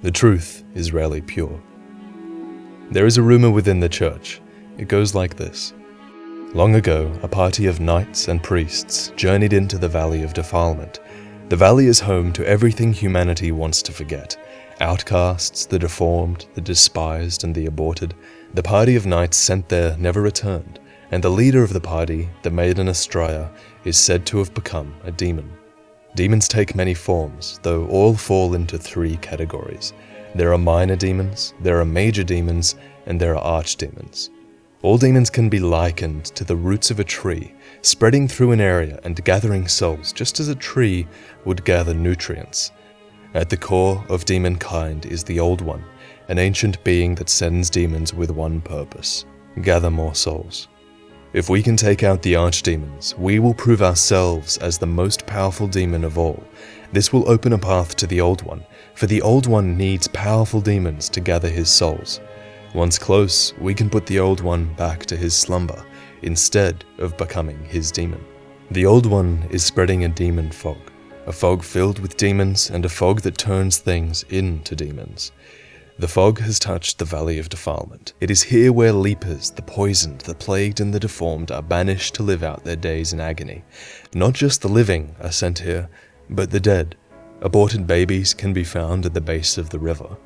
The truth is rarely pure. There is a rumor within the church. It goes like this. Long ago, a party of knights and priests journeyed into the Valley of Defilement. The valley is home to everything humanity wants to forget. Outcasts, the deformed, the despised, and the aborted. The party of knights sent there never returned, and the leader of the party, the Maiden Astraea, is said to have become a demon. Demons take many forms, though all fall into 3 categories. There are minor demons, there are major demons, and there are archdemons. All demons can be likened to the roots of a tree, spreading through an area and gathering souls just as a tree would gather nutrients. At the core of demon kind is the Old One, an ancient being that sends demons with one purpose: gather more souls. If we can take out the archdemons, we will prove ourselves as the most powerful demon of all. This will open a path to the Old One, for the Old One needs powerful demons to gather his souls. Once close, we can put the Old One back to his slumber, instead of becoming his demon. The Old One is spreading a demon fog, a fog filled with demons and a fog that turns things into demons. The fog has touched the Valley of Defilement. It is here where lepers, the poisoned, the plagued, and the deformed are banished to live out their days in agony. Not just the living are sent here, but the dead. Aborted babies can be found at the base of the river.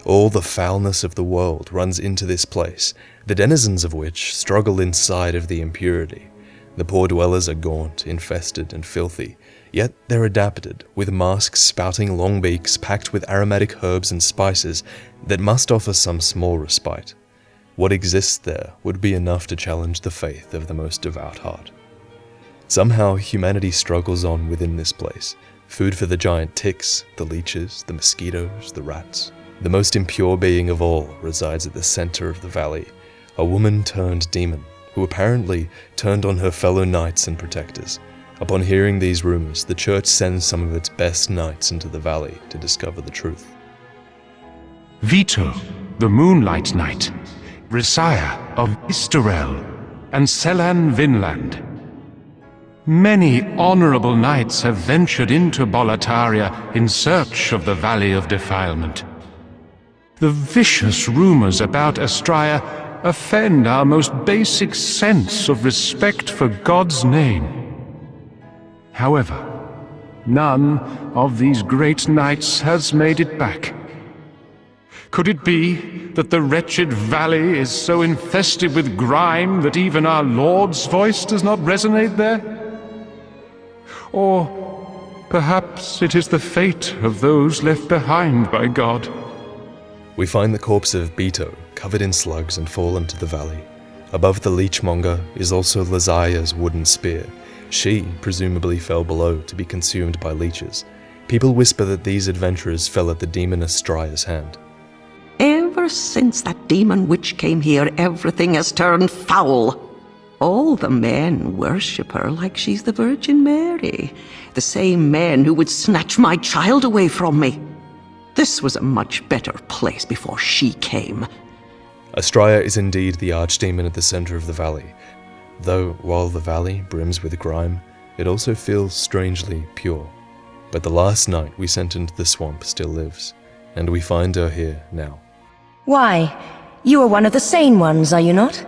All the foulness of the world runs into this place, the denizens of which struggle inside of the impurity. The poor dwellers are gaunt, infested, and filthy, yet they're adapted, with masks spouting long beaks packed with aromatic herbs and spices that must offer some small respite. What exists there would be enough to challenge the faith of the most devout heart. Somehow humanity struggles on within this place, food for the giant ticks, the leeches, the mosquitoes, the rats. The most impure being of all resides at the center of the valley, a woman turned demon, who apparently turned on her fellow knights and protectors. Upon hearing these rumors, the church sends some of its best knights into the valley to discover the truth. Vito, the Moonlight Knight, Risaya of Istarel, and Selan Vinland. Many honorable knights have ventured into Boletaria in search of the Valley of Defilement. The vicious rumors about Astraea offend our most basic sense of respect for God's name. However, none of these great knights has made it back. Could it be that the wretched valley is so infested with grime that even our Lord's voice does not resonate there? Or perhaps it is the fate of those left behind by God. We find the corpse of Bito, covered in slugs, and fallen to the valley. Above the leechmonger is also Lazaya's wooden spear. She presumably fell below to be consumed by leeches. People whisper that these adventurers fell at the demon Astraea's hand. Ever since that demon witch came here, everything has turned foul. All the men worship her like she's the Virgin Mary, the same men who would snatch my child away from me. This was a much better place before she came. Astraea is indeed the archdemon at the center of the valley, though while the valley brims with grime, it also feels strangely pure. But the last knight we sent into the swamp still lives, and we find her here now. Why, you are one of the sane ones, are you not?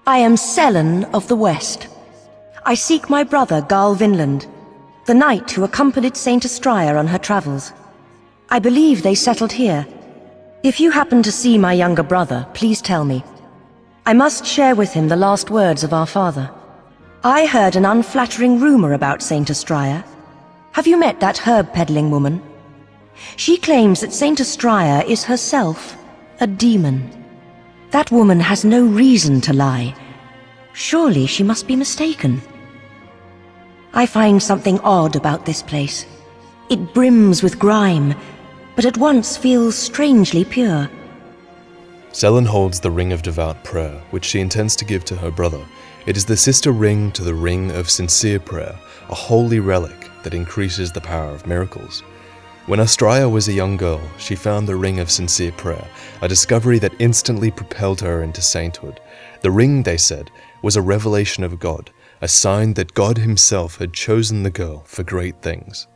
I am Selan of the West. I seek my brother Garl Vinland, the knight who accompanied Saint Astraea on her travels. I believe they settled here. If you happen to see my younger brother, please tell me. I must share with him the last words of our father. I heard an unflattering rumor about Saint Astraea. Have you met that herb-peddling woman? She claims that Saint Astraea is herself a demon. That woman has no reason to lie. Surely she must be mistaken. I find something odd about this place. It brims with grime, but at once feels strangely pure. Selan holds the Ring of Devout Prayer, which she intends to give to her brother. It is the sister ring to the Ring of Sincere Prayer, a holy relic that increases the power of miracles. When Astraea was a young girl, she found the Ring of Sincere Prayer, a discovery that instantly propelled her into sainthood. The ring, they said, was a revelation of God, a sign that God himself had chosen the girl for great things.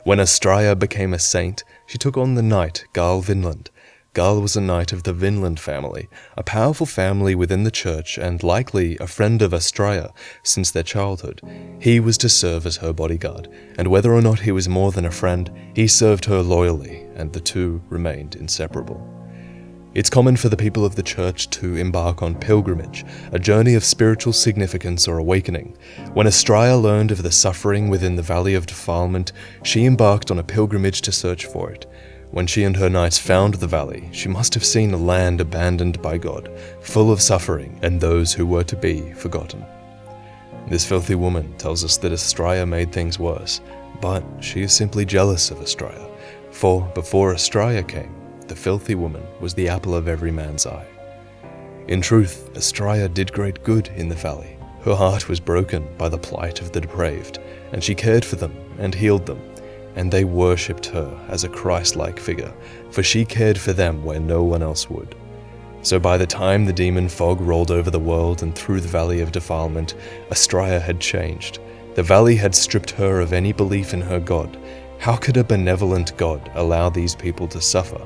When Astraea became a saint, she took on the knight Jarl Vinland. Jarl was a knight of the Vinland family, a powerful family within the church and likely a friend of Astraea since their childhood. He was to serve as her bodyguard, and whether or not he was more than a friend, he served her loyally, and the two remained inseparable. It's common for the people of the church to embark on pilgrimage, a journey of spiritual significance or awakening. When Astraea learned of the suffering within the Valley of Defilement, she embarked on a pilgrimage to search for it. When she and her knights found the valley, she must have seen a land abandoned by God, full of suffering and those who were to be forgotten. This filthy woman tells us that Astraea made things worse, but she is simply jealous of Astraea, for before Astraea came, the filthy woman was the apple of every man's eye. In truth, Astraea did great good in the valley. Her heart was broken by the plight of the depraved, and she cared for them and healed them, and they worshipped her as a Christ-like figure, for she cared for them where no one else would. So by the time the demon fog rolled over the world and through the Valley of Defilement, Astraea had changed. The valley had stripped her of any belief in her God. How could a benevolent God allow these people to suffer?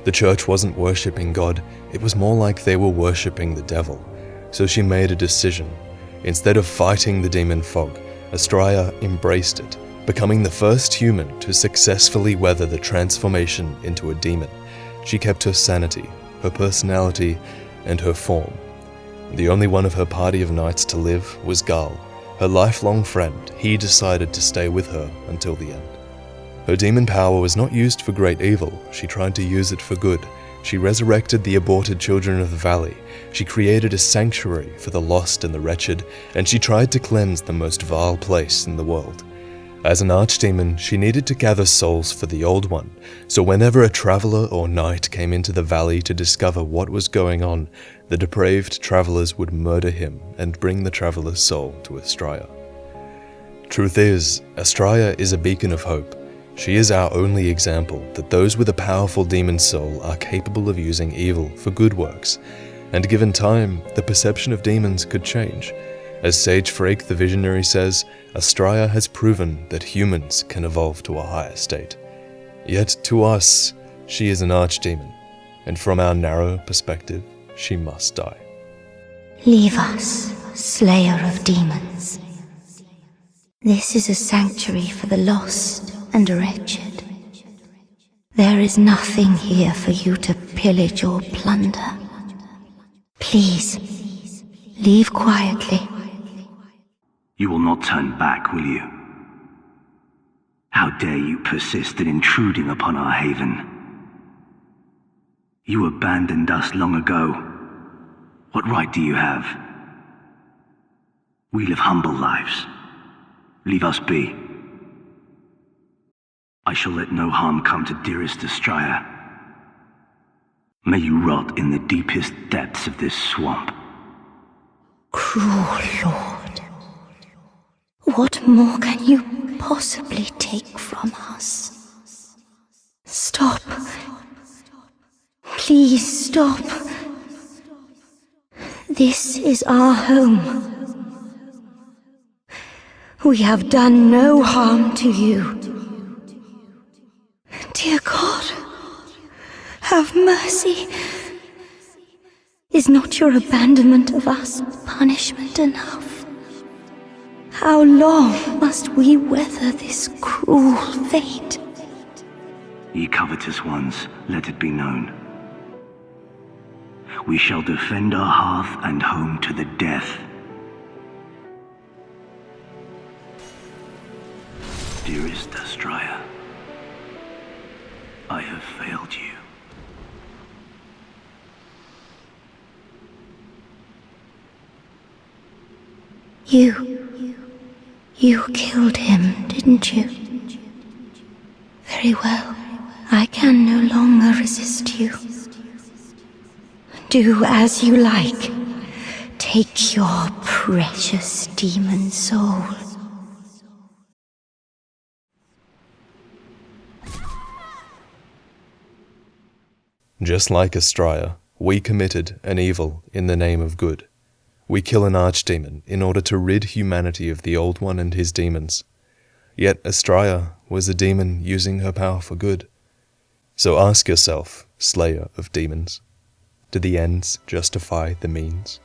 The church wasn't worshipping God, it was more like they were worshipping the devil. So she made a decision. Instead of fighting the demon fog, Astraea embraced it, becoming the first human to successfully weather the transformation into a demon. She kept her sanity, her personality, and her form. The only one of her party of knights to live was Jarl, her lifelong friend. He decided to stay with her until the end. Her demon power was not used for great evil, she tried to use it for good. She resurrected the aborted children of the valley, she created a sanctuary for the lost and the wretched, and she tried to cleanse the most vile place in the world. As an archdemon, she needed to gather souls for the Old One, so whenever a traveler or knight came into the valley to discover what was going on, the depraved travelers would murder him and bring the traveler's soul to Astraea. Truth is, Astraea is a beacon of hope. She is our only example that those with a powerful demon soul are capable of using evil for good works, and given time, the perception of demons could change. As Sage Frake the Visionary says, Astraea has proven that humans can evolve to a higher state. Yet to us, she is an archdemon, and from our narrow perspective, she must die. Leave us, slayer of demons. This is a sanctuary for the lost and wretched. There is nothing here for you to pillage or plunder. Please, leave quietly. You will not turn back, will you? How dare you persist in intruding upon our haven? You abandoned us long ago. What right do you have? We live humble lives. Leave us be. I shall let no harm come to dearest Astraea. May you rot in the deepest depths of this swamp. Cruel Lord. What more can you possibly take from us? Stop. Please stop. This is our home. We have done no harm to you. Dear God, have mercy. Is not your abandonment of us punishment enough? How long must we weather this cruel fate? Ye covetous ones, let it be known. We shall defend our hearth and home to the death. Dearest Astraea, I have failed you. You killed him, didn't you? Very well. I can no longer resist you. Do as you like. Take your precious demon soul. Just like Astraea, we committed an evil in the name of good. We kill an archdemon in order to rid humanity of the Old One and his demons. Yet Astraea was a demon using her power for good. So ask yourself, slayer of demons, do the ends justify the means?